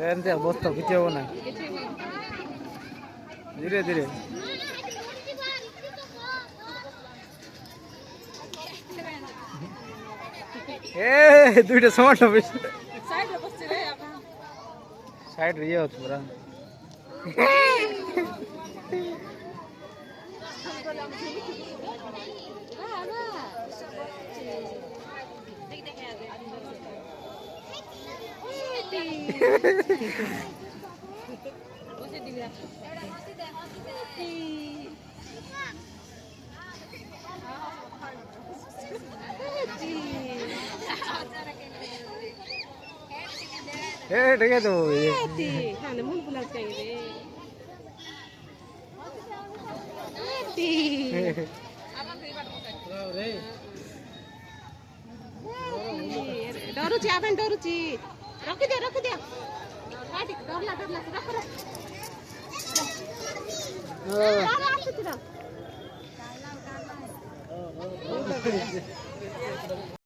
ଏମିତି ବସ୍ତ କିଛି ହବ ନାହିଁ ଧୀରେ ଧୀରେ ଏ ଦୁଇଟା ସମାନ ସାଇଡ୍ ରେ ଇଏ ଅଛି ପୁରା ठीक है तो डरुची आपण डरुची रखी दिया डरला रख